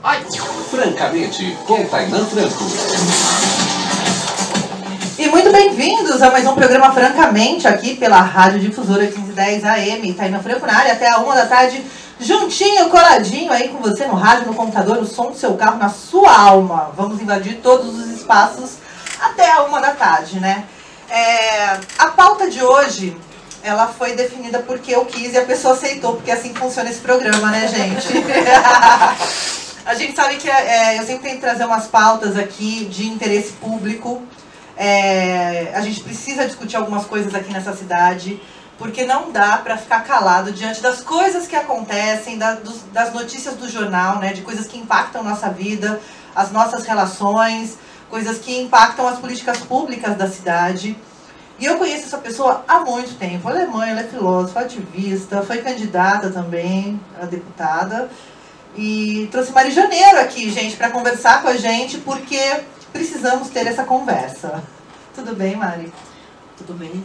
Ai. Francamente, com Tainan Franco. E muito bem-vindos a mais um programa Francamente, aqui pela Rádio Difusora 1510 AM, Tainan Franco na área, até a 1 da tarde, juntinho, coladinho aí com você no rádio, no computador, no som do seu carro, na sua alma. Vamos invadir todos os espaços até a 1 da tarde, né? A pauta de hoje, ela foi definida porque eu quis e a pessoa aceitou, porque assim funciona esse programa, né, gente? A gente sabe que eu sempre tento trazer umas pautas aqui de interesse público. A gente precisa discutir algumas coisas aqui nessa cidade, porque não dá para ficar calado diante das coisas que acontecem, das notícias do jornal, né, de coisas que impactam nossa vida, as nossas relações, coisas que impactam as políticas públicas da cidade. E eu conheço essa pessoa há muito tempo. Ela é mãe, ela é filósofa, ativista, foi candidata também a deputada. E trouxe Mari Janeiro aqui, gente, para conversar com a gente, porque precisamos ter essa conversa. Tudo bem, Mari? Tudo bem.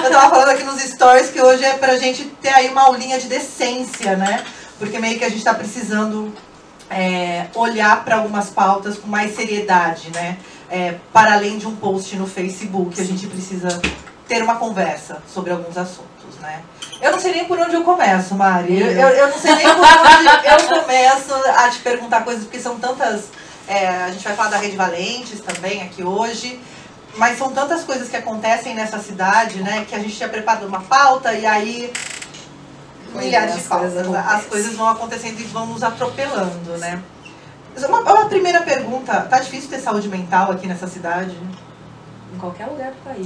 Eu tava falando aqui nos stories que hoje é pra gente ter aí uma aulinha de decência, né? Porque meio que a gente tá precisando olhar para algumas pautas com mais seriedade, né? Para além de um post no Facebook, a gente precisa ter uma conversa sobre alguns assuntos, né? Eu não sei nem por onde eu começo, Mari. Eu não sei nem por onde eu começo a te perguntar coisas, porque são tantas... a gente vai falar da Rede Valentes também aqui hoje, mas são tantas coisas que acontecem nessa cidade, né, que a gente tinha preparado uma pauta e aí milhares de pautas. As coisas vão acontecendo e vão nos atropelando, né? Uma primeira pergunta, tá difícil ter saúde mental aqui nessa cidade? Em qualquer lugar do país.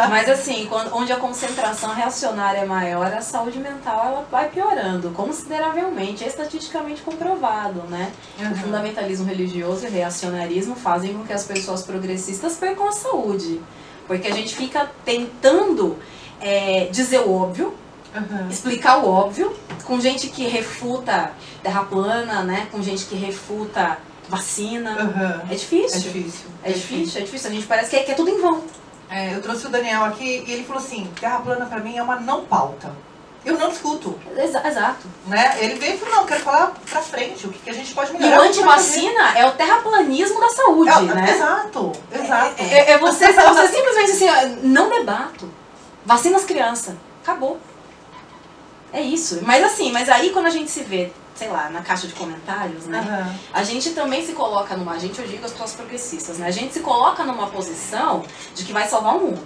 Mas assim, onde a concentração reacionária é maior, a saúde mental ela vai piorando consideravelmente, é estatisticamente comprovado, né? O fundamentalismo religioso e o reacionarismo fazem com que as pessoas progressistas percam a saúde. Porque a gente fica tentando dizer o óbvio, explicar o óbvio, com gente que refuta terra plana, né? Com gente que refuta vacina. É difícil. É difícil. A gente parece que é tudo em vão. Eu trouxe o Daniel aqui e ele falou assim, terra plana pra mim é uma não pauta. Eu não discuto. Exato. Né? Ele veio e falou, não, quero falar pra frente, o que a gente pode melhorar. E o antivacina é o terraplanismo da saúde, né? Exato. Você simplesmente assim, não debato. Vacina as crianças. Acabou. É isso. Mas aí quando a gente se vê, sei lá, na caixa de comentários, né? A gente também se coloca numa... eu digo as pessoas progressistas, né? A gente se coloca numa posição de que vai salvar o mundo.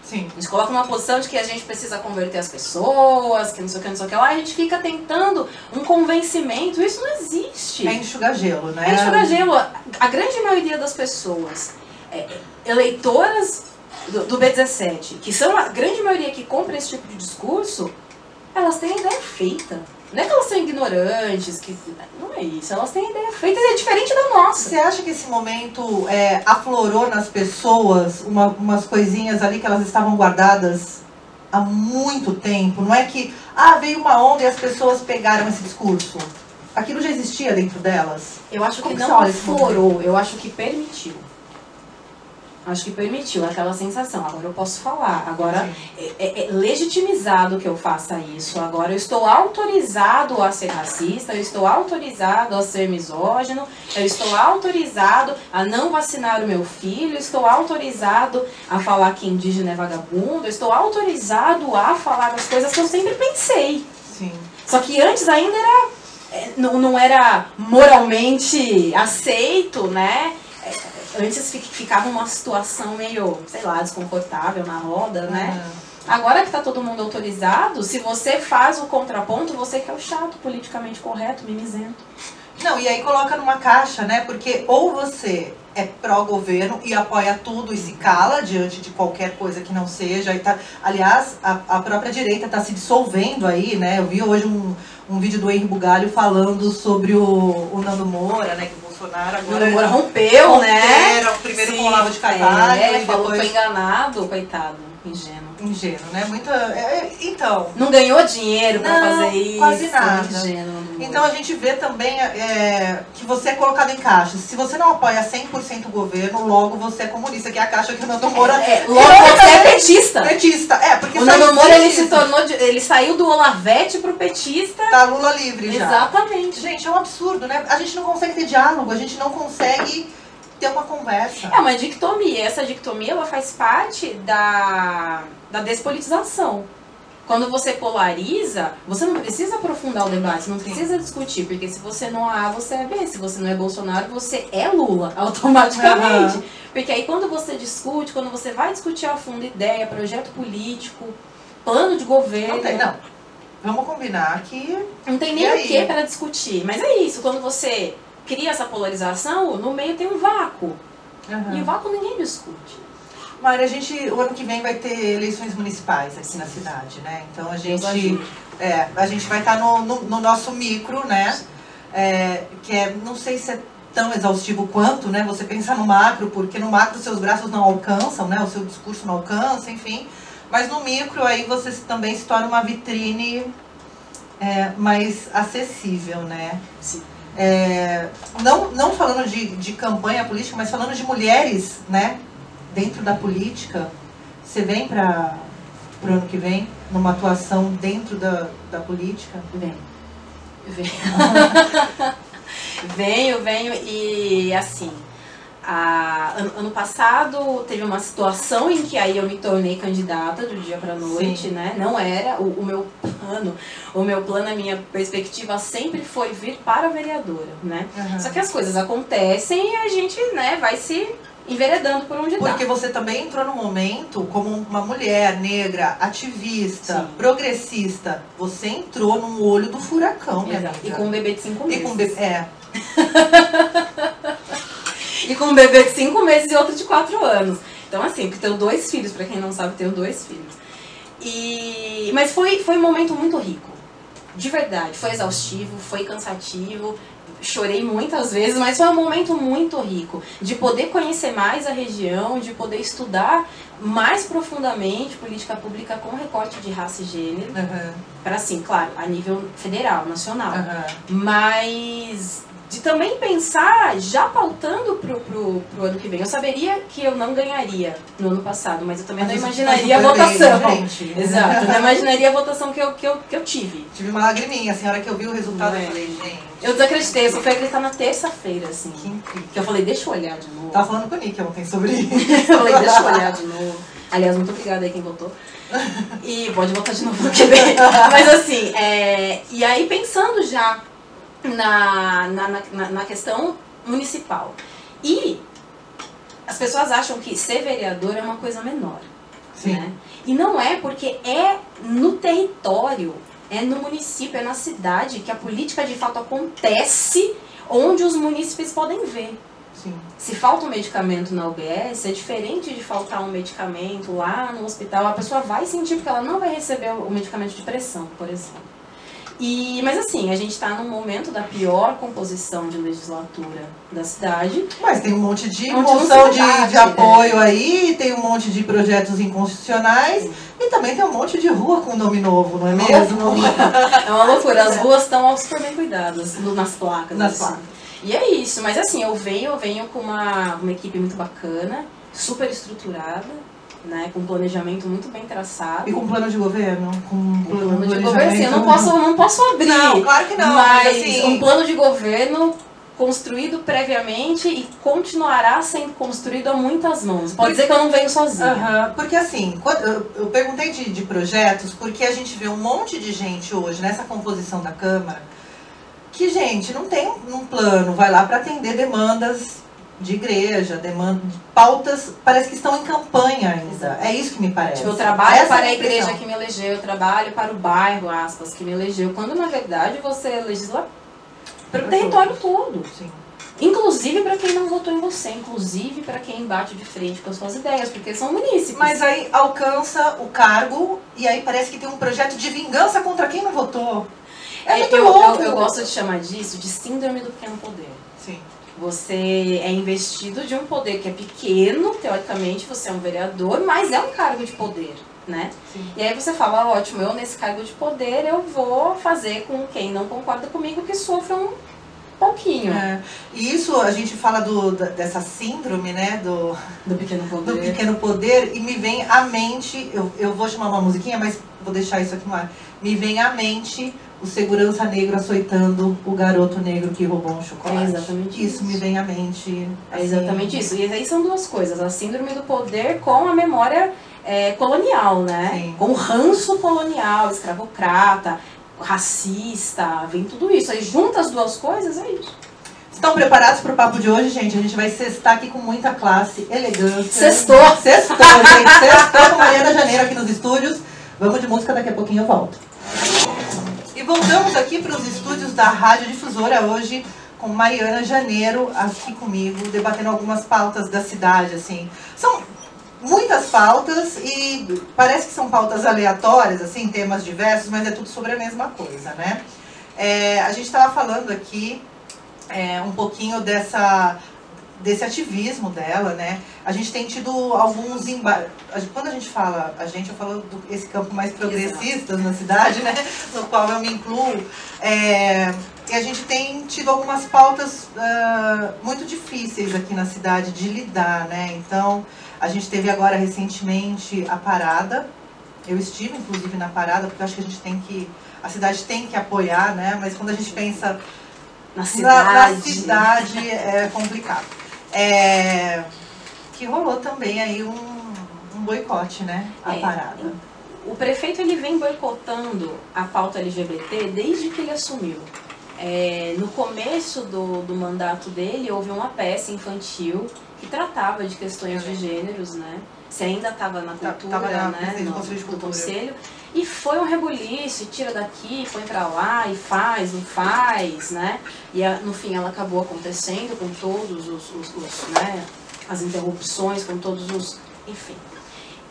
Sim. A gente coloca numa posição de que a gente precisa converter as pessoas, que não sei o que lá. A gente fica tentando um convencimento. Isso não existe. É enxugar gelo, né? É enxugar gelo. A grande maioria das pessoas eleitoras do B17, que são a grande maioria que compra esse tipo de discurso, elas têm a ideia feita. Não é que elas são ignorantes, não é isso. Elas têm a ideia feita e é diferente da nossa. Você acha que esse momento aflorou nas pessoas umas coisinhas ali que elas estavam guardadas há muito tempo? Não é que veio uma onda e as pessoas pegaram esse discurso? Aquilo já existia dentro delas? Eu acho que não aflorou, eu acho que permitiu. Acho que permitiu aquela sensação. Agora eu posso falar. Agora é legitimizado que eu faça isso. Agora eu estou autorizado a ser racista, eu estou autorizado a ser misógino, eu estou autorizado a não vacinar o meu filho, eu estou autorizado a falar que indígena é vagabundo, eu estou autorizado a falar as coisas que eu sempre pensei. Sim. Só que antes ainda não era moralmente aceito, né? Antes ficava uma situação meio, sei lá, desconfortável na roda, né? Agora que tá todo mundo autorizado, se você faz o contraponto, você que é o chato, politicamente correto, mimizento. Não, e aí coloca numa caixa, né? Porque ou você é pró-governo e apoia tudo e se cala diante de qualquer coisa que não seja. Aliás, a própria direita está se dissolvendo aí, né? Eu vi hoje um vídeo do Henri Bugalho falando sobre o Nando Moura, né? Que o Bolsonaro agora... O Nando Moura rompeu, né? O primeiro com o Olavo de Carvalho. Falou que foi enganado, coitado, ingênuo. ingênuo, né? Então... Não ganhou dinheiro pra fazer isso. Quase nada. Ingênuo. Então a gente vê também que você é colocado em caixas. Se você não apoia 100% o governo, logo você é comunista, que é a caixa que o Nando Moura... logo você é petista. Petista, porque o Nando Moura, ele saiu do Olavete pro petista. Tá Lula livre já. Exatamente. Gente, é um absurdo, né? A gente não consegue ter diálogo, a gente não consegue ter uma conversa. É uma dictomia. Essa dictomia, ela faz parte da despolitização. Quando você polariza, você não precisa aprofundar o debate, não precisa discutir, porque se você não é A, você é B, se você não é Bolsonaro, você é Lula, automaticamente. Uhum. Porque aí quando você discute, quando você vai discutir a fundo ideia, projeto político, plano de governo... Não tem, não. Vamos combinar que... Não tem nem o que para discutir, mas é isso, quando você cria essa polarização, no meio tem um vácuo. Uhum. E o vácuo ninguém discute. Mária, o ano que vem vai ter eleições municipais aqui na cidade, né? Então a gente vai estar no nosso micro, né? Que não sei se é tão exaustivo quanto, né? Você pensar no macro, porque no macro seus braços não alcançam, né? O seu discurso não alcança, enfim. Mas no micro aí você também se torna uma vitrine mais acessível, né? Sim. Não falando de campanha política, mas falando de mulheres, né? Dentro da política, você vem para o ano que vem, numa atuação dentro da política? Venho e assim, ano passado teve uma situação em que aí eu me tornei candidata do dia para noite, sim, né? Não era o meu plano, a minha perspectiva sempre foi vir para a vereadora, né? Uhum. Só que as coisas acontecem e a gente, né, vai se enveredando por onde dá. Porque você também entrou num momento como uma mulher negra, ativista, sim, progressista. Você entrou no olho do furacão, minha amiga. E com um bebê de 5 meses. E com um bebê de 5 meses e outro de 4 anos. Então assim, porque tenho 2 filhos, pra quem não sabe, tenho 2 filhos. Mas foi um momento muito rico. De verdade, foi exaustivo, foi cansativo. Chorei muitas vezes, mas foi um momento muito rico de poder conhecer mais a região, de poder estudar mais profundamente política pública com recorte de raça e gênero, uhum, para assim, claro, a nível federal, nacional, uhum, mas de também pensar, já pautando pro ano que vem. Eu saberia que eu não ganharia no ano passado, mas eu também não imaginaria a votação. Exato, não imaginaria a votação que eu tive. Tive uma lagriminha, assim, a hora que eu vi o resultado, eu falei, gente... Eu desacreditei, eu só fui acreditar na terça-feira, assim. Que eu falei, deixa eu olhar de novo. Tava falando com o Nick ontem sobre isso. Eu falei, deixa eu olhar de novo. Aliás, muito obrigada aí quem votou. E pode votar de novo no que vem. Mas assim, e aí pensando já na questão municipal. E as pessoas acham que ser vereador é uma coisa menor. Sim. Né? E não é, porque é no território, é no município, é na cidade que a política de fato acontece, onde os munícipes podem ver. Sim. Se falta um medicamento na UBS, é diferente de faltar um medicamento lá no hospital. A pessoa vai sentir, porque ela não vai receber o medicamento de pressão, por exemplo. Mas assim, a gente está num momento da pior composição de legislatura da cidade. Mas tem um monte de moção de apoio aí, tem um monte de projetos inconstitucionais, sim, e também tem um monte de rua com nome novo, não é mesmo? É uma loucura, as ruas estão super bem cuidadas nas placas. Nas placas. E é isso, mas assim, eu venho com uma equipe muito bacana, super estruturada, né, com um planejamento muito bem traçado. E com plano de governo? Com plano de governo, assim, eu não posso abrir. Não, claro que não. Mas assim, um plano de governo construído previamente e continuará sendo construído a muitas mãos. Pode dizer que eu não venho sozinha. Porque assim, eu perguntei de projetos, porque a gente vê um monte de gente hoje nessa composição da Câmara que, gente, não tem um plano, vai lá para atender demandas de igreja, pautas, parece que estão em campanha ainda. É isso que me parece. Tipo, eu trabalho para a igreja que me elegeu, eu trabalho para o bairro, aspas, que me elegeu. Quando, na verdade, você legisla para o território todo. Sim. Inclusive para quem não votou em você, inclusive para quem bate de frente com as suas ideias, porque são munícipes. Mas aí alcança o cargo e aí parece que tem um projeto de vingança contra quem não votou. Eu gosto de chamar disso de síndrome do pequeno poder. Sim. Você é investido de um poder que é pequeno, teoricamente você é um vereador, mas é um cargo de poder. né? Sim. E aí você fala, ótimo, eu nesse cargo de poder, eu vou fazer com quem não concorda comigo que sofra um pouquinho. E isso a gente fala dessa síndrome, né, do pequeno poder. Do pequeno poder, e me vem à mente, eu vou chamar uma musiquinha, mas vou deixar isso aqui no ar. Me vem à mente o segurança negro açoitando o garoto negro que roubou um chocolate. É exatamente isso. Isso me vem à mente. É exatamente isso. E aí são duas coisas, a síndrome do poder com a memória colonial, né? Sim. Com o ranço colonial, escravocrata, racista, vem tudo isso. Aí junta as duas coisas, é isso. Estão preparados para o papo de hoje, gente? A gente vai sextar aqui com muita classe, elegância. Sextou! Sextou, gente! Sextou com Mariana Janeiro aqui nos estúdios. Vamos de música, daqui a pouquinho eu volto. E voltamos aqui para os estúdios da Rádio Difusora hoje com Mariana Janeiro aqui comigo, debatendo algumas pautas da cidade, assim. São muitas pautas e parece que são pautas aleatórias, assim, temas diversos, mas é tudo sobre a mesma coisa, né? A gente estava falando aqui um pouquinho desse ativismo dela, né? A gente tem tido alguns quando a gente fala, eu falo desse campo mais progressista na cidade, né? No qual eu me incluo. E a gente tem tido algumas pautas muito difíceis aqui na cidade de lidar, né? Então, a gente teve agora recentemente a parada. Eu estive, inclusive, na parada, porque eu acho que a cidade tem que apoiar, né? Mas quando a gente pensa na cidade é complicado. Que rolou também aí um boicote, né? A parada. O prefeito ele vem boicotando a pauta LGBT desde que ele assumiu. No começo do mandato dele, houve uma peça infantil que tratava de questões de gêneros, né? Você ainda estava na cultura, né? No conselho. E foi um rebuliço, tira daqui, põe pra lá, e faz, não faz, né? E no fim ela acabou acontecendo com todos né? As interrupções, com todos os... enfim.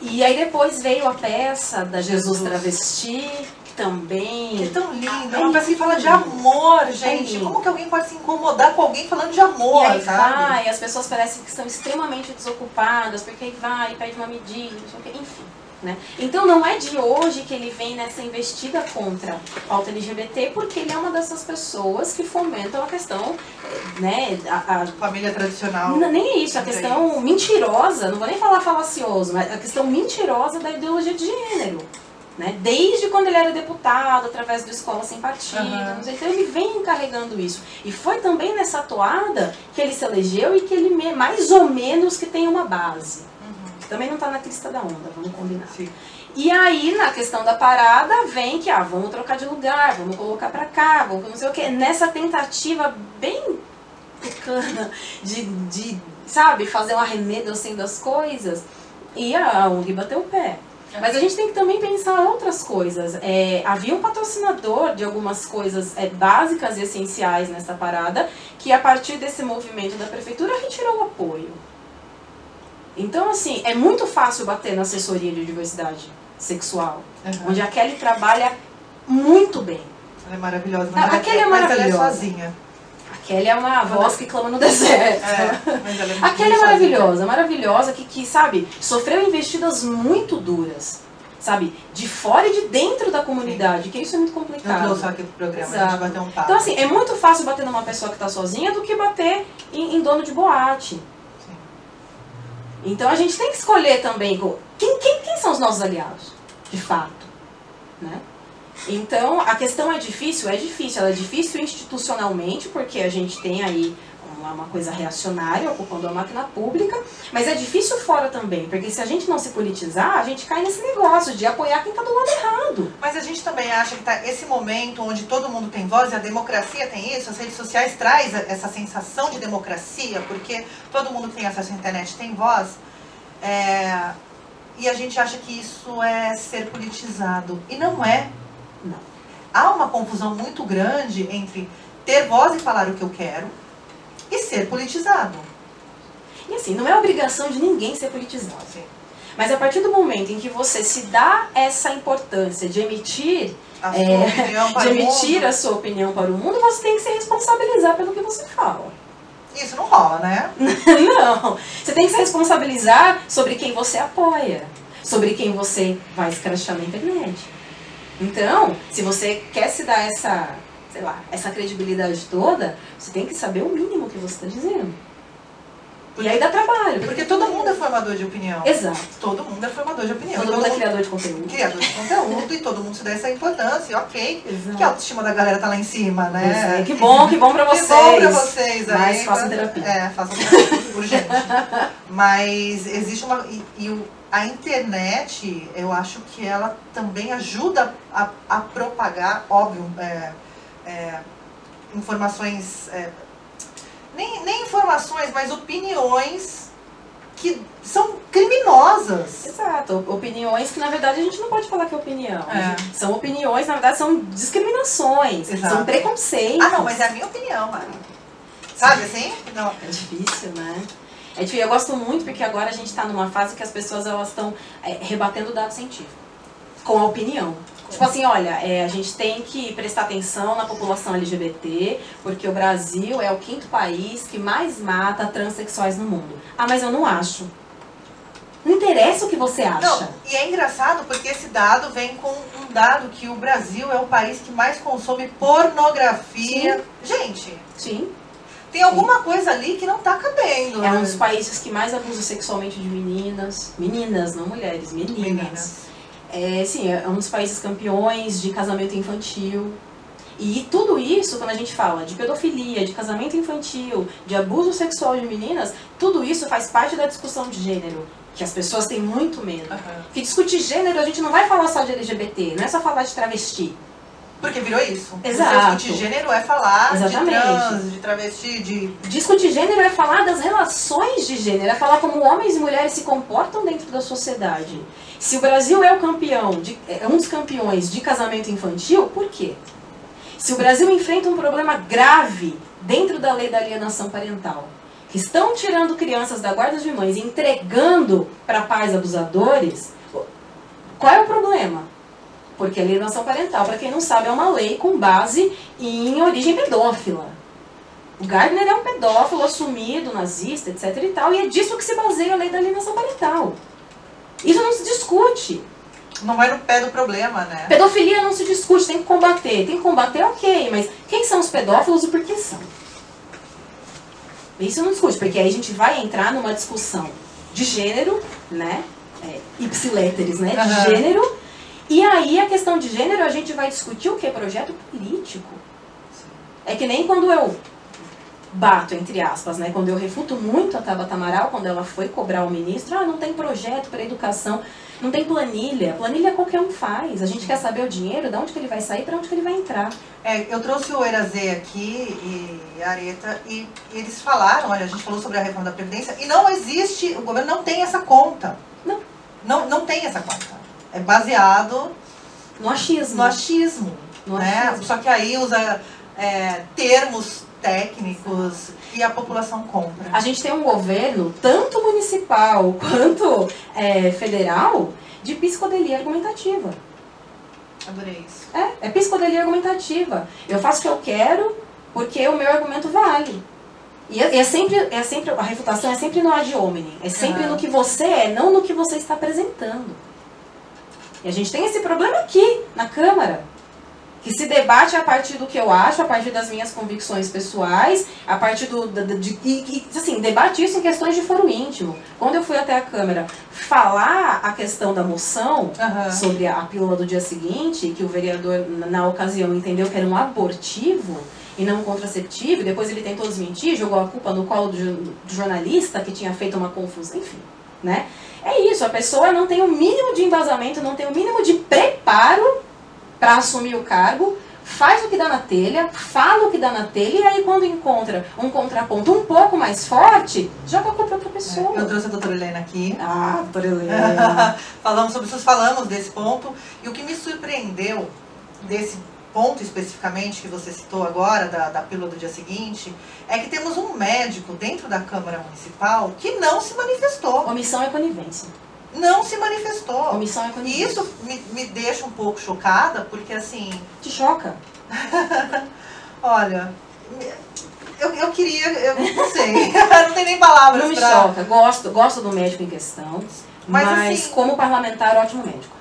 E aí depois veio a peça da Jesus Travesti, que também... É tão linda, é uma peça que fala de amor, gente. Como que alguém pode se incomodar com alguém falando de amor, e aí sabe? As pessoas parecem que estão extremamente desocupadas, porque aí vai, pede uma medida, não sei o quê, enfim. Né? Então não é de hoje que ele vem nessa investida contra a pauta LGBT, porque ele é uma dessas pessoas que fomentam a questão, né, a família tradicional. Nem é isso, a questão mentirosa, não vou nem falar falacioso, mas a questão mentirosa da ideologia de gênero. Né? Desde quando ele era deputado, através do Escola Sem Partido, então ele vem carregando isso. E foi também nessa toada que ele se elegeu e que ele mais ou menos que tem uma base. Também não está na crista da onda, vamos combinar. Sim. E aí, na questão da parada, vem que, vamos trocar de lugar, vamos colocar pra cá, vamos não sei o quê. Nessa tentativa bem bacana de sabe, fazer um arremedo assim das coisas, e a ONG bateu o pé. Mas a gente tem que também pensar outras coisas. Havia um patrocinador de algumas coisas básicas e essenciais nessa parada, que a partir desse movimento da prefeitura retirou o apoio. Então, assim, é muito fácil bater na assessoria de diversidade sexual, onde a Kelly trabalha muito bem. Ela é maravilhosa, mas a Kelly é maravilhosa. Ela é sozinha. A Kelly é uma voz que clama no deserto. Mas ela é a Kelly é maravilhosa, maravilhosa, que, sabe, sofreu investidas muito duras, sabe, de fora e de dentro da comunidade, que isso é muito complicado. Eu trouxe aqui pro programa, a gente bater um papo. Então, assim, é muito fácil bater numa pessoa que está sozinha do que bater em dono de boate. Então a gente tem que escolher também quem são os nossos aliados, de fato, né? Então a questão ela é difícil institucionalmente, porque a gente tem aí uma coisa reacionária ocupando a máquina pública, mas é difícil fora também, porque se a gente não se politizar, a gente cai nesse negócio de apoiar quem está do lado errado. Mas a gente também acha que tá esse momento onde todo mundo tem voz, e a democracia tem isso, as redes sociais traz essa sensação de democracia, porque todo mundo que tem acesso à internet tem voz, e a gente acha que isso é ser politizado. E não é. Não. Há uma confusão muito grande entre ter voz e falar o que eu quero e ser politizado. E assim, não é obrigação de ninguém ser politizado. Sim. Mas a partir do momento em que você se dá essa importância de emitir a sua opinião para o mundo, você tem que se responsabilizar pelo que você fala. Isso não rola, né? Não. Você tem que se responsabilizar sobre quem você apoia. sobre quem você vai escrachar na internet. Então, se você quer se dar essa, sei lá, essa credibilidade toda, você tem que saber o mínimo que você está dizendo. E aí dá trabalho. Porque todo mundo é formador de opinião. Exato. Todo mundo é formador de opinião. Todo mundo é criador de conteúdo. Criador de conteúdo, e todo mundo se dá essa importância, ok. Exato. Que a autoestima da galera tá lá em cima, né? Que bom pra vocês. Que bom pra vocês aí. Mas façam terapia. Façam terapia, urgente. Mas existe uma... A internet, eu acho que ela também ajuda a propagar, óbvio, informações... Nem informações, mas opiniões que são criminosas. Exato, opiniões que na verdade a gente não pode falar que é opinião. São opiniões, na verdade são discriminações, Exato. São preconceitos. Ah, não, mas é a minha opinião, mano. Sabe assim? Não. É difícil, né? É difícil. Eu gosto muito porque agora a gente está numa fase que as pessoas elas estão rebatendo o dado científico com a opinião. Tipo assim, olha, a gente tem que prestar atenção na população LGBT, porque o Brasil é o 5º país que mais mata transexuais no mundo. Ah, mas eu não acho. Não interessa o que você acha. Não, e é engraçado porque esse dado vem com um dado que o Brasil é o país que mais consome pornografia. Sim. Gente, Sim. tem alguma coisa ali que não tá cabendo. É né? um dos países que mais abusa sexualmente de meninas. Meninas, não mulheres, meninas. Sim, é um dos países campeões de casamento infantil. E tudo isso, quando a gente fala de pedofilia, de casamento infantil, de abuso sexual de meninas, tudo isso faz parte da discussão de gênero, que as pessoas têm muito medo. Porque discutir gênero, a gente não vai falar só de LGBT, não é só falar de travesti. Porque virou isso. Exato. Você discutir gênero é falar Exatamente. de trans, de travesti, de... Discutir gênero é falar das relações de gênero, é falar como homens e mulheres se comportam dentro da sociedade. Se o Brasil é um dos campeões de casamento infantil, por quê? Se o Brasil enfrenta um problema grave dentro da lei da alienação parental, que estão tirando crianças da guarda de mães e entregando para pais abusadores, qual é o problema? Porque a alienação parental, para quem não sabe, é uma lei com base em origem pedófila. O Gardner é um pedófilo assumido, nazista, etc. e tal, e é disso que se baseia a lei da alienação parental. Isso não se discute. Não vai no pé do problema, né? Pedofilia não se discute, tem que combater. Tem que combater, ok, mas quem são os pedófilos e por que são? Isso não discute, porque aí a gente vai entrar numa discussão de gênero, né? Ipsiléteres, né? De gênero. E aí a questão de gênero a gente vai discutir o que? Projeto político. É que nem quando eu bato, entre aspas, né? Quando eu refuto muito a Tabata Amaral, quando ela foi cobrar o ministro, não tem projeto para educação, não tem planilha. Planilha qualquer um faz. A gente quer saber o dinheiro, de onde que ele vai sair, para onde que ele vai entrar. Eu trouxe o Erazê aqui e a Areta, e eles falaram, olha, a gente falou sobre a reforma da Previdência, e não existe, o governo não tem essa conta. Não tem essa conta. É baseado no achismo. No achismo. Só que aí usa termos técnicos e a população compra. A gente tem um governo, tanto municipal quanto federal, de psicodelia argumentativa. Adorei isso. É psicodelia argumentativa. Eu faço o que eu quero porque o meu argumento vale. E é sempre, a refutação é sempre no ad hominem. É sempre no que você é, não no que você está apresentando. E a gente tem esse problema aqui, na Câmara, que se debate a partir do que eu acho, a partir das minhas convicções pessoais, a partir assim, debate isso em questões de foro íntimo. Quando eu fui até a Câmara falar a questão da moção sobre a pílula do dia seguinte, que o vereador, na ocasião, entendeu que era um abortivo e não um contraceptivo, depois ele tentou desmentir, jogou a culpa no colo do jornalista que tinha feito uma confusão, enfim, né? É isso, a pessoa não tem o mínimo de embasamento, não tem o mínimo de preparo para assumir o cargo, faz o que dá na telha, fala o que dá na telha, e aí quando encontra um contraponto um pouco mais forte, joga a culpa para outra pessoa. Eu trouxe a doutora Helena aqui. Doutora Helena. Falamos desse ponto, e o que me surpreendeu desse ponto especificamente que você citou agora, da pílula do dia seguinte, é que temos um médico dentro da Câmara Municipal que não se manifestou. Omissão é conivência. Não se manifestou. Omissão é conivência. E isso me deixa um pouco chocada, porque assim... Te choca? Olha, eu queria, eu não sei, não tem nem palavras não me choca, gosto do médico em questão. Mas assim, como parlamentar, ótimo médico.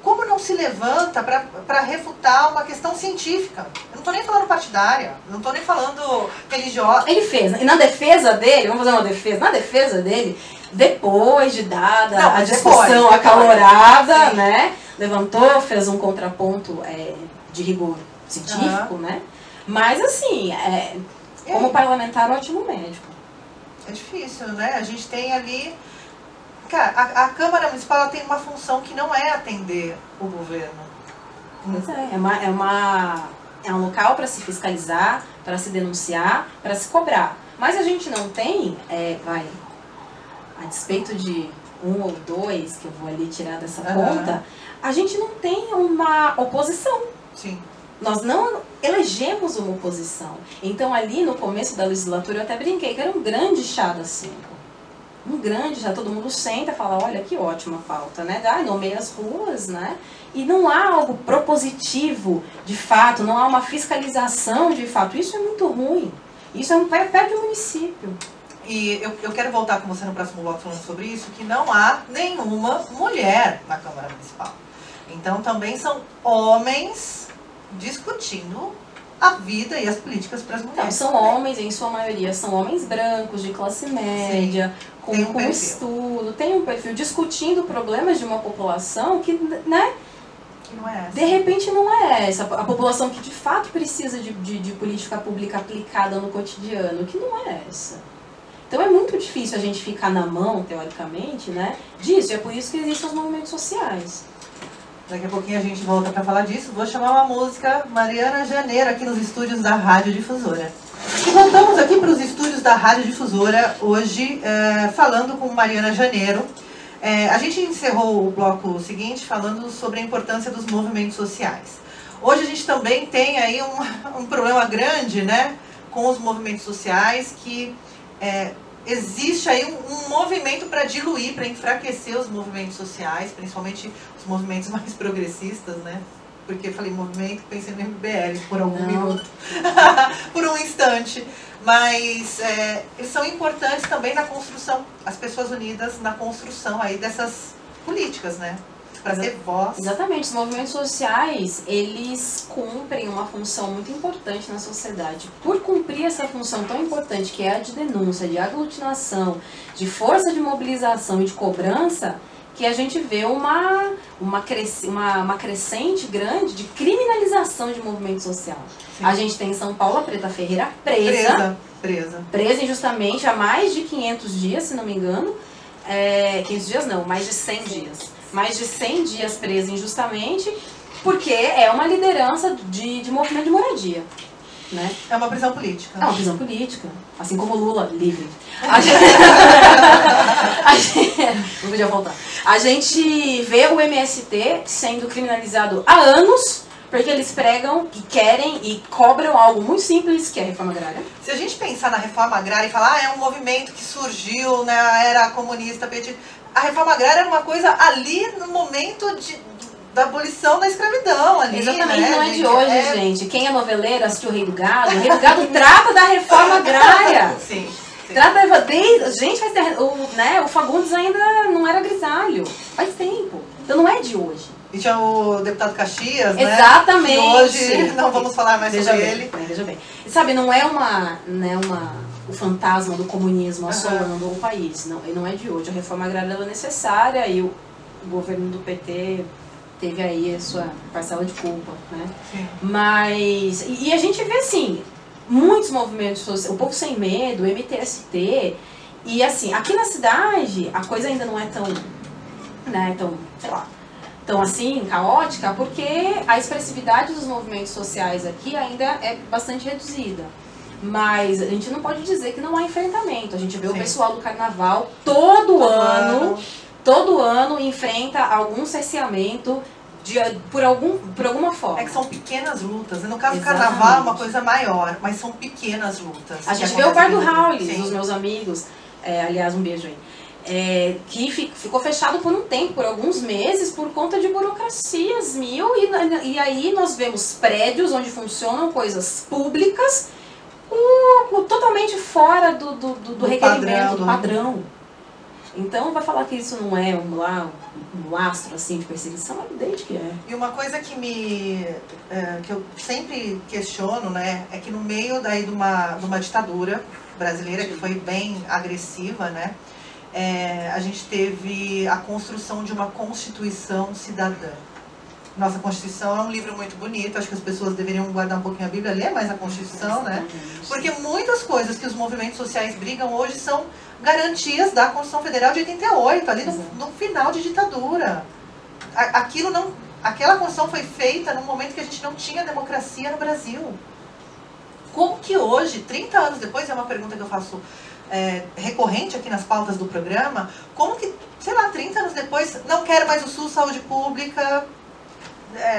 Como não se levanta para refutar uma questão científica? Eu não estou nem falando partidária, não estou nem falando religiosa. Ele fez, e na defesa dele, vamos fazer uma defesa, na defesa dele, depois de dada a discussão acalorada, né, levantou, fez um contraponto de rigor científico, né, mas assim, como parlamentar, ótimo médico. É difícil, né, a gente tem ali... Cara, a Câmara Municipal ela tem uma função que não é atender o governo. Pois é um local para se fiscalizar, para se denunciar, para se cobrar. Mas a gente não tem, a despeito de um ou dois, que eu vou ali tirar dessa conta, a gente não tem uma oposição. Sim. Nós não elegemos uma oposição. Então ali no começo da legislatura eu até brinquei que era um grande chá das 5. Um grande, já todo mundo senta e fala, olha que ótima pauta, né? Nomeia as ruas, né? E não há algo propositivo de fato, não há uma fiscalização de fato. Isso é muito ruim. Isso perde o município. E eu quero voltar com você no próximo bloco falando sobre isso, que não há nenhuma mulher na Câmara Municipal. Então também são homens discutindo a vida e as políticas para as mulheres. Não, são homens, em sua maioria, são homens brancos, de classe média, com estudo, tem um perfil discutindo problemas de uma população que, né? Que não é essa. De repente não é essa. A população que de fato precisa de política pública aplicada no cotidiano, que não é essa. Então é muito difícil a gente ficar na mão, teoricamente, né, disso. E é por isso que existem os movimentos sociais. Daqui a pouquinho a gente volta para falar disso. Vou chamar uma música, Mariana Janeiro, aqui nos estúdios da Rádio Difusora. E voltamos aqui para os estúdios da Rádio Difusora, hoje, falando com Mariana Janeiro. A gente encerrou o bloco seguinte falando sobre a importância dos movimentos sociais. Hoje a gente também tem aí um problema grande, né, com os movimentos sociais, que existe aí um movimento para diluir, para enfraquecer os movimentos sociais, principalmente os movimentos mais progressistas, né? Porque eu falei movimento, pensei no MBL por algum minuto, por um instante. Mas eles são importantes também na construção, as pessoas unidas na construção aí dessas políticas, né? Para ter voz. Exatamente, os movimentos sociais, eles cumprem uma função muito importante na sociedade. Por cumprir essa função tão importante, que é a de denúncia, de aglutinação, de força de mobilização e de cobrança, que a gente vê uma crescente grande de criminalização de movimento social. Sim. A gente tem em São Paulo a Preta Ferreira presa injustamente há mais de 500 dias, se não me engano. 500 dias não, mais de 100 dias. Mais de 100 dias presa injustamente, porque é uma liderança de movimento de moradia. Né? É uma prisão política. É uma prisão política, assim como Lula, livre. Não podia voltar. A gente vê o MST sendo criminalizado há anos, porque eles pregam que querem e cobram algo muito simples, que é a reforma agrária. Se a gente pensar na reforma agrária e falar, é um movimento que surgiu na era comunista, petista, a reforma agrária era uma coisa ali no momento da abolição da escravidão. Ali, exatamente, né, não é de hoje, gente. Quem é noveleiro assistiu o Rei do Gado trata da reforma agrária. Sim. Gente, faz o Fagundes ainda não era grisalho. Faz tempo. Então não é de hoje. E tinha o deputado Caxias, né? Exatamente. E hoje não vamos falar mais sobre ele. Veja bem. E sabe, não é o fantasma do comunismo assolando o país. Não é de hoje. A reforma agrária é necessária e o governo do PT teve aí a sua parcela de culpa, né? Sim. Mas... E a gente vê, assim, muitos movimentos sociais, o Povo Sem Medo, o MTST, e assim, aqui na cidade a coisa ainda não é tão, né, tão assim, caótica, porque a expressividade dos movimentos sociais aqui ainda é bastante reduzida. Mas a gente não pode dizer que não há enfrentamento. A gente vê o pessoal do carnaval todo ano enfrenta algum cerceamento por alguma forma. É que são pequenas lutas. No caso do carnaval é uma coisa maior, mas são pequenas lutas. A gente vê o Bar do Raul, dos meus amigos, aliás, um beijo aí, que ficou fechado por um tempo, por alguns meses, por conta de burocracias mil, e aí nós vemos prédios onde funcionam coisas públicas totalmente fora do requerimento, do padrão. Então, vai falar que isso não é um lastro assim, de perseguição, é evidente que é. E uma coisa que que eu sempre questiono, né, é que no meio daí de uma ditadura brasileira que foi bem agressiva, né, a gente teve a construção de uma Constituição cidadã. Nossa Constituição é um livro muito bonito, acho que as pessoas deveriam guardar um pouquinho a Bíblia, ler mais a Constituição, né? Porque muitas coisas que os movimentos sociais brigam hoje são garantias da Constituição Federal de 88, ali no final de ditadura. Aquela Constituição foi feita num momento que a gente não tinha democracia no Brasil. Como que hoje, 30 anos depois, é uma pergunta que eu faço recorrente aqui nas pautas do programa, como que, sei lá, 30 anos depois, não quero mais o SUS, saúde pública,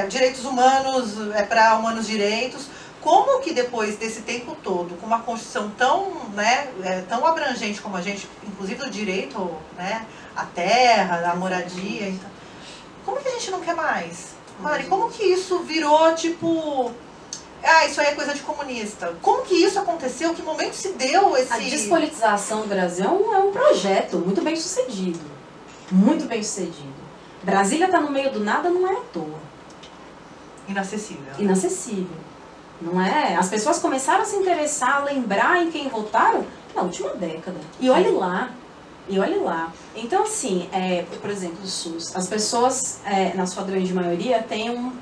direitos humanos, para humanos direitos, como que depois desse tempo todo, com uma Constituição tão, tão abrangente como a gente, inclusive do direito, né, à terra, à moradia, então, como que a gente não quer mais? Mari, como que isso virou, tipo, isso aí é coisa de comunista? Como que isso aconteceu? Que momento se deu esse... A despolitização do Brasil é um projeto muito bem sucedido. Muito bem sucedido. Brasília está no meio do nada, não é à toa. Inacessível. Inacessível. Não é? As pessoas começaram a se interessar, a lembrar em quem votaram na última década. E olhe lá. E olhe lá. Então, assim, por exemplo, o SUS. As pessoas, na sua grande maioria, têm um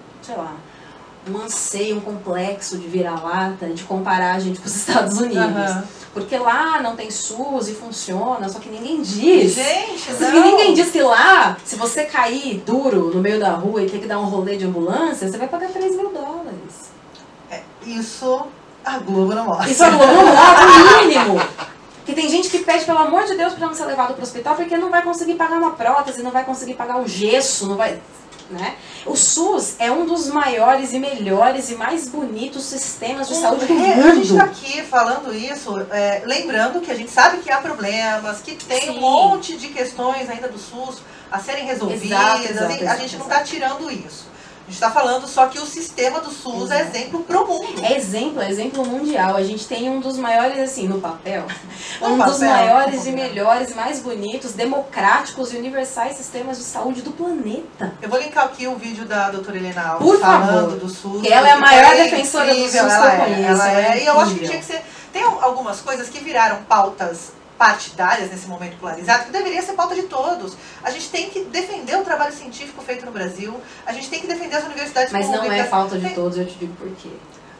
anseio, um complexo de vira-lata, de comparar a gente com os Estados Unidos. Uhum. Porque lá não tem SUS e funciona, só que ninguém diz. Gente, não. Ninguém diz que lá, se você cair duro no meio da rua e ter que dar um rolê de ambulância, você vai pagar $3.000. Isso a Globo não mostra. Isso a Globo não mostra, o mínimo. Que tem gente que pede, pelo amor de Deus, para não ser levado para o hospital, porque não vai conseguir pagar uma prótese, não vai conseguir pagar um gesso, não vai... Né? O SUS é um dos maiores e melhores e mais bonitos sistemas de saúde do mundo. A gente está aqui falando isso, lembrando que a gente sabe que há problemas, que tem um monte de questões ainda do SUS a serem resolvidas. A gente não está tirando isso. A gente está falando só que o sistema do SUS é exemplo pro mundo. É exemplo mundial. A gente tem um dos maiores, assim, no papel, dos maiores e melhores, mais bonitos, democráticos e universais sistemas de saúde do planeta. Eu vou linkar aqui o vídeo da doutora Helena Alves Por falando favor. do SUS. Que ela é a maior defensora do SUS que eu conheço. E eu acho que tinha que ser... Tem algumas coisas que viraram pautas partidárias nesse momento polarizado, que deveria ser pauta de todos. A gente tem que defender o trabalho científico feito no Brasil, a gente tem que defender as universidades públicas. Mas não é pauta de todos, eu te digo por quê.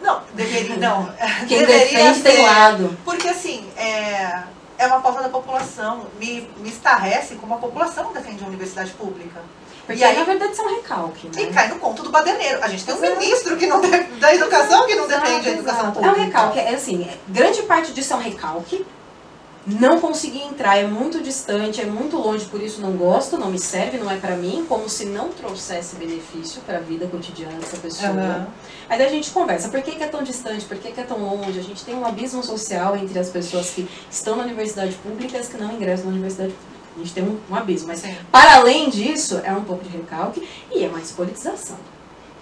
Não, deveria, não. Quem deveria defende ser, tem lado. Porque assim, é uma pauta da população. Me estarrece como a população não defende a universidade pública. Porque aí, na verdade, isso é um recalque, né? E cai no conto do baderneiro. A gente tem um ministro que não da educação que não defende a educação pública. É um recalque. Assim, grande parte disso é um recalque. Não consegui entrar, é muito distante, é muito longe, por isso não gosto, não me serve, não é pra mim, como se não trouxesse benefício pra vida cotidiana dessa pessoa. Uhum. Aí a gente conversa, por que é tão distante, por que é tão longe? A gente tem um abismo social entre as pessoas que estão na universidade pública e as que não ingressam na universidade pública. A gente tem um abismo, mas para além disso, é um pouco de recalque e é uma despolitização.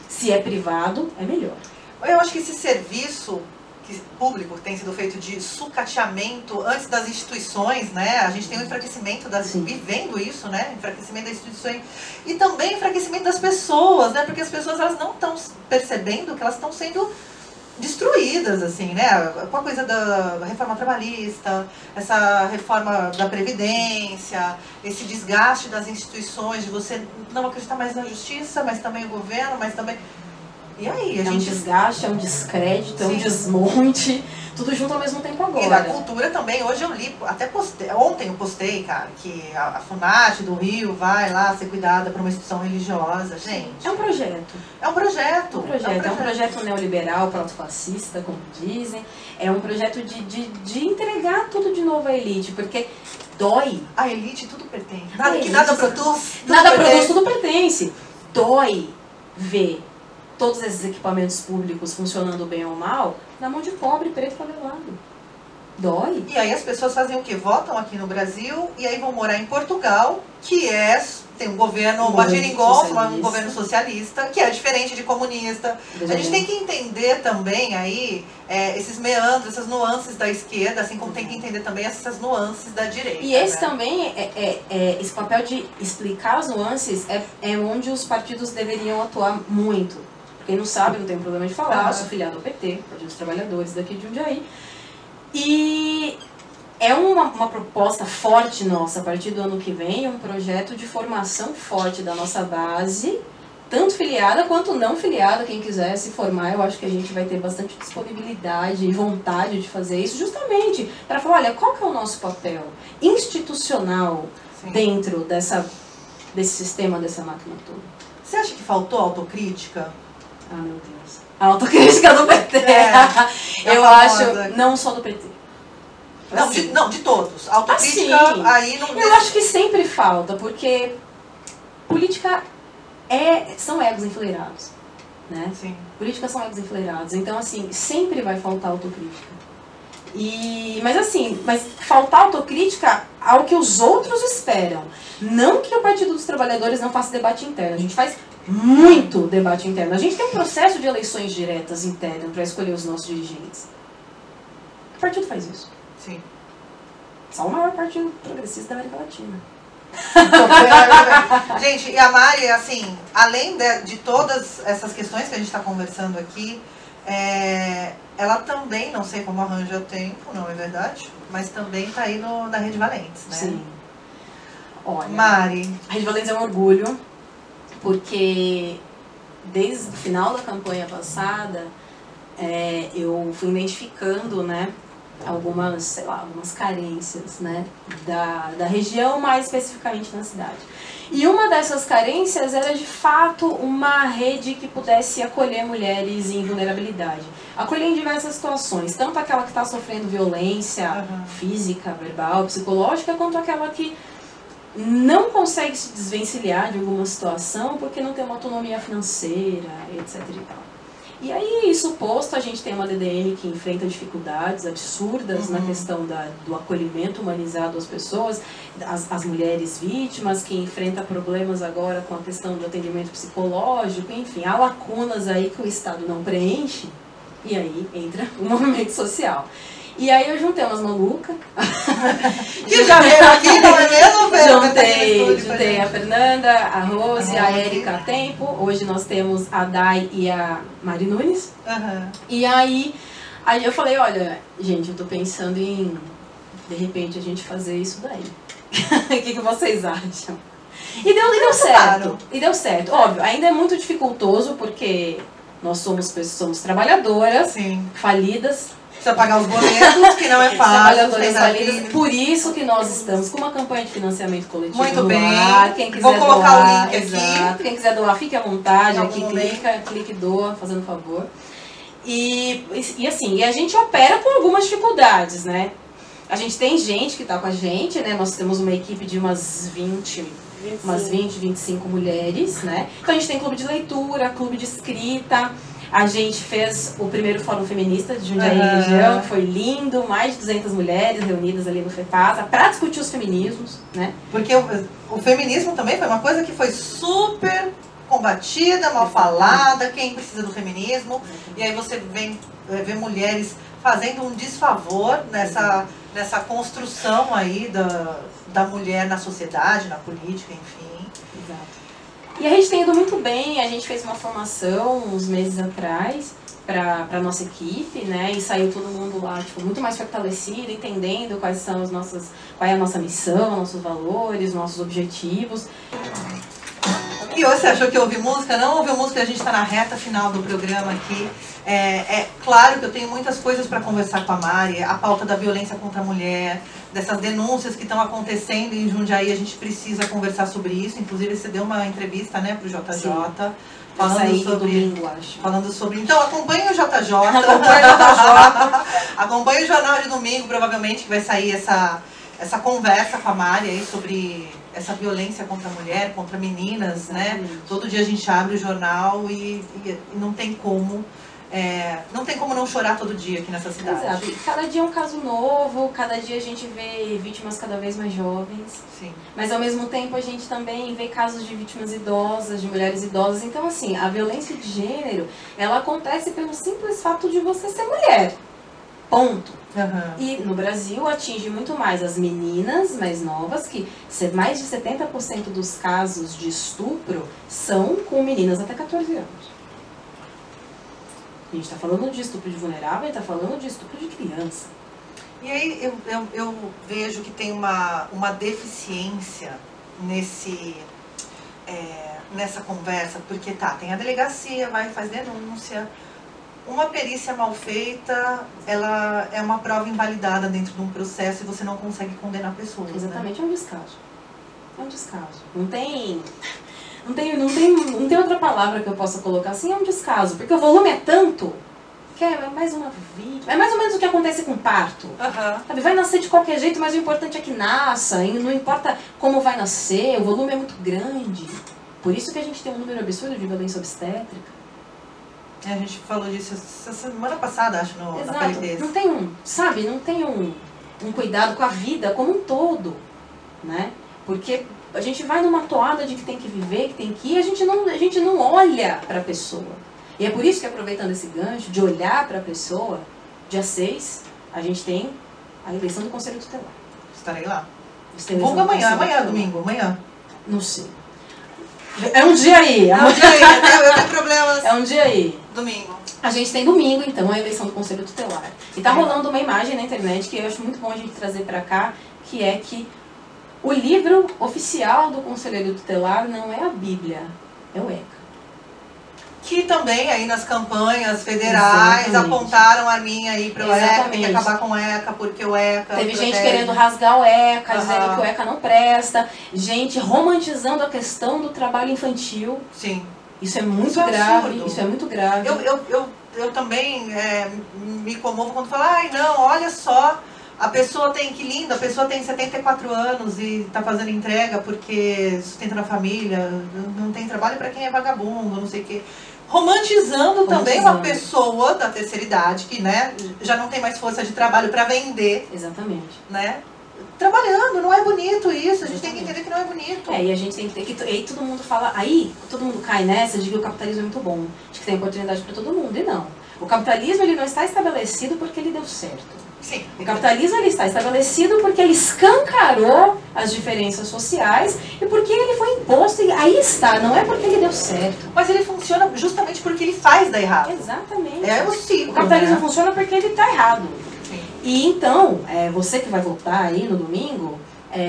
Se é privado, é melhor. Eu acho que esse serviço público tem sido feito de sucateamento antes das instituições, né? A gente tem um enfraquecimento vivendo isso, né? Enfraquecimento das instituições e também enfraquecimento das pessoas, né? Porque as pessoas elas não estão percebendo que elas estão sendo destruídas, assim, né? Com a coisa da reforma trabalhista, essa reforma da Previdência, esse desgaste das instituições, de você não acreditar mais na justiça, mas também o governo, mas também... E aí, um desgaste, é um descrédito, é um desmonte, tudo junto ao mesmo tempo agora. E da cultura também, hoje eu li, até postei, ontem eu postei, cara, que a FUNAT do Rio vai lá ser cuidada por uma instituição religiosa, gente. É um projeto. É um projeto. É um projeto neoliberal, proto-fascista, como dizem. É um projeto de entregar tudo de novo à elite, porque dói. A elite tudo pertence. Nada produz. Nada produz, tudo pertence. Dói ver todos esses equipamentos públicos funcionando bem ou mal, na mão de pobre, preto, favelado. Dói. E aí as pessoas fazem o quê? Votam aqui no Brasil e aí vão morar em Portugal, que é tem um governo, uma geringonça, um governo socialista, que é diferente de comunista. A gente tem que entender também aí esses meandros, essas nuances da esquerda, assim como tem que entender também essas nuances da direita. E esse também, esse papel de explicar as nuances é onde os partidos deveriam atuar muito. Quem não sabe, não tem problema de falar, eu sou filiado ao PT, Partido dos Trabalhadores daqui de Jundiaí. E é uma proposta forte nossa, a partir do ano que vem, um projeto de formação forte da nossa base, tanto filiada quanto não filiada. Quem quiser se formar, eu acho que a gente vai ter bastante disponibilidade e vontade de fazer isso, justamente para falar, olha, qual que é o nosso papel institucional dentro desse sistema, dessa máquina toda. Você acha que faltou autocrítica? Ah, meu Deus. A autocrítica do PT. Eu acho, não só do PT. Não, de todos. Autocrítica aí não... Eu acho que sempre falta, porque política são egos enfileirados, né? Sim. Política são egos enfileirados. Então, assim, sempre vai faltar autocrítica. Mas faltar autocrítica ao que os outros esperam. Não que o Partido dos Trabalhadores não faça debate interno. A gente faz muito debate interno. A gente tem um processo de eleições diretas internas para escolher os nossos dirigentes. Que partido faz isso? Sim. Só o maior partido progressista da América Latina. Gente, e a Mari, assim, além de todas essas questões que a gente está conversando aqui, ela também, não sei como arranja tempo, não é verdade? Mas também está aí na Rede Valentes, né? Sim. Olha, Mari. A Rede Valentes é um orgulho, porque desde o final da campanha passada, eu fui identificando, né, algumas carências, né, da região, mais especificamente na cidade. E uma dessas carências era, de fato, uma rede que pudesse acolher mulheres em vulnerabilidade. Acolher em diversas situações, tanto aquela que está sofrendo violência física, verbal, psicológica, quanto aquela que não consegue se desvencilhar de alguma situação porque não tem uma autonomia financeira, etc. e tal. E aí, isso posto, a gente tem uma DDM que enfrenta dificuldades absurdas na questão do acolhimento humanizado às pessoas, as mulheres vítimas, que enfrenta problemas agora com a questão do atendimento psicológico, enfim, há lacunas aí que o Estado não preenche, e aí entra o movimento social. E aí eu juntei umas malucas. Que já veio aqui, não é mesmo, Fernanda? Juntei a Fernanda, a Rose, a Érica a tempo. Hoje nós temos a Dai e a Mari Nunes. E aí eu falei, olha, gente, eu tô pensando em, de repente, a gente fazer isso daí. O que vocês acham? E deu certo. E deu certo. Óbvio, ainda é muito dificultoso, porque nós somos trabalhadoras, falidas. Precisa pagar os boletos, que não é fácil. Por isso que nós estamos com uma campanha de financiamento coletivo. Muito bem. Quem quiser Vou colocar doar, o link aqui. Quem quiser doar, fique à vontade. Aqui clique, doa, fazendo favor. E a gente opera com algumas dificuldades, né? A gente tem gente que está com a gente, né? Nós temos uma equipe de umas 20, 25 mulheres, né? Então a gente tem clube de leitura, clube de escrita. A gente fez o primeiro Fórum Feminista de Jundiaí e região, que foi lindo, mais de 200 mulheres reunidas ali no FEPASA para discutir os feminismos, né? Porque o feminismo também foi uma coisa que foi super combatida, mal falada, quem precisa do feminismo, e aí você vê mulheres fazendo um desfavor nessa construção aí da mulher na sociedade, na política, enfim. Exato. E a gente tem ido muito bem, a gente fez uma formação uns meses atrás para a nossa equipe, né? E saiu todo mundo lá, tipo, muito mais fortalecido, entendendo qual é a nossa missão, nossos valores, nossos objetivos. E hoje você achou que eu ouvi música? Não ouviu música, a gente está na reta final do programa aqui. É claro que eu tenho muitas coisas para conversar com a Mari, a pauta da violência contra a mulher, dessas denúncias que estão acontecendo em Jundiaí, a gente precisa conversar sobre isso. Inclusive, você deu uma entrevista, né, para o JJ. Sim. Falando sobre... Então, acompanhe o JJ. Acompanhe o Jornal de Domingo, provavelmente, que vai sair essa conversa com a Mari aí sobre essa violência contra a mulher, contra meninas, né? Todo dia a gente abre o jornal e não tem como não tem como não chorar todo dia aqui nessa cidade. Exato. E cada dia é um caso novo, cada dia a gente vê vítimas cada vez mais jovens. Sim. Mas ao mesmo tempo a gente também vê casos de vítimas idosas, de mulheres idosas. Então assim, a violência de gênero, ela acontece pelo simples fato de você ser mulher. Ponto. Uhum. E no Brasil atinge muito mais as meninas mais novas, que mais de 70% dos casos de estupro são com meninas até 14 anos. A gente está falando de estupro de vulnerável, a gente está falando de estupro de criança. E aí eu vejo que tem uma deficiência nessa conversa, porque tem a delegacia, vai e faz denúncia. Uma perícia mal feita, ela é uma prova invalidada dentro de um processo e você não consegue condenar pessoas. Exatamente, né? É um descaso. É um descaso. Não tem outra palavra que eu possa colocar assim, é um descaso. Porque o volume é tanto que é mais uma vítima. É mais ou menos o que acontece com parto. Uhum. Sabe, vai nascer de qualquer jeito, mas o importante é que nasça. E não importa como vai nascer, o volume é muito grande. Por isso que a gente tem um número absurdo de violência obstétrica. A gente falou disso essa semana passada, acho, na PLT. Não tem um cuidado com a vida como um todo, né? Porque a gente vai numa toada de que tem que viver, que tem que ir, a gente não olha para a pessoa. E é por isso que, aproveitando esse gancho de olhar para a pessoa, dia 6, a gente tem a eleição do Conselho Tutelar. Estarei lá. Vamos amanhã, domingo, amanhã. Não sei. É um dia aí. É um dia aí, eu tenho problemas. É um dia aí. Domingo. A gente tem domingo, então, a eleição do Conselho Tutelar. E tá rolando uma imagem na internet que eu acho muito bom a gente trazer pra cá, que é que o livro oficial do Conselheiro Tutelar não é a Bíblia, é o ECA. Que também aí nas campanhas federais Exatamente. apontaram a arminha aí para o ECA, Exatamente. tem que acabar com o ECA, porque o ECA Teve protege. gente querendo rasgar o ECA, dizendo que o ECA não presta, gente romantizando a questão do trabalho infantil. Sim. Isso é muito Isso é grave, absurdo. isso é muito grave. Eu também me comovo quando falo, ai não, olha só, a pessoa tem 74 anos e está fazendo entrega porque sustenta na família, não tem trabalho para quem é vagabundo, não sei o quê. Romantizando também uma pessoa da terceira idade que, né, já não tem mais força de trabalho para vender. Exatamente. Né? Trabalhando, não é bonito isso, a gente tem que entender que não é bonito. E a gente tem que ter que... Aí todo mundo fala... Aí todo mundo cai nessa de que o capitalismo é muito bom, de que tem oportunidade para todo mundo. E não. O capitalismo ele não está estabelecido porque ele deu certo. Sim. O capitalismo ele está estabelecido porque ele escancarou as diferenças sociais e porque ele foi imposto. E aí está, não é porque ele deu certo. Mas ele funciona justamente porque ele faz dar errado. Exatamente. É o ciclo, O capitalismo né? funciona porque ele está errado. Sim. E então, você que vai votar aí no domingo,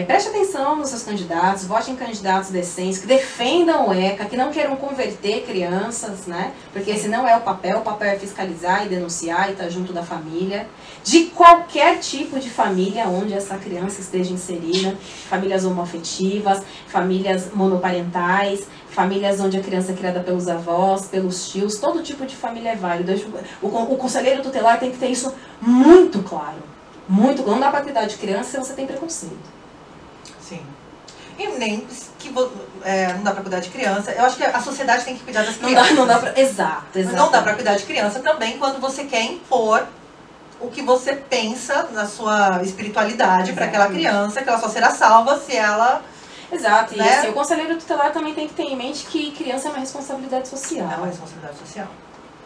preste atenção nos seus candidatos, vote em candidatos decentes, que defendam o ECA, que não queiram converter crianças, né? Porque esse não é o papel é fiscalizar e denunciar e estar junto da família, de qualquer tipo de família onde essa criança esteja inserida, famílias homoafetivas, famílias monoparentais, famílias onde a criança é criada pelos avós, pelos tios, todo tipo de família é válido. O conselheiro tutelar tem que ter isso muito claro. Muito claro. Não dá para cuidar de criança se você tem preconceito. Sim. E nem que não dá pra cuidar de criança. Eu acho que a sociedade tem que cuidar das crianças. Não dá pra... Exato. Não dá pra cuidar de criança também quando você quer impor o que você pensa na sua espiritualidade para aquela criança, que ela só será salva se ela... Exato. Né? E assim, o conselheiro tutelar também tem que ter em mente que criança é uma responsabilidade social. É uma responsabilidade social.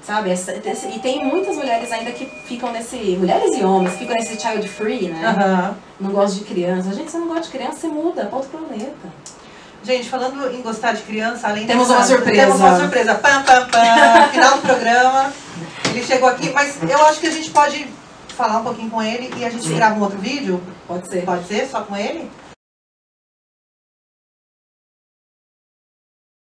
Sabe? E tem muitas mulheres ainda que ficam mulheres e homens, que ficam nesse child free, né? Não gostam de criança. Gente, você não gosta de criança, você muda para outro planeta. Gente, falando em gostar de criança, além Temos uma surpresa. Temos uma surpresa. Pam, pam, pam. Final do programa. Ele chegou aqui, mas eu acho que a gente pode falar um pouquinho com ele e a gente grava um outro vídeo. Pode ser. Pode ser? Só com ele?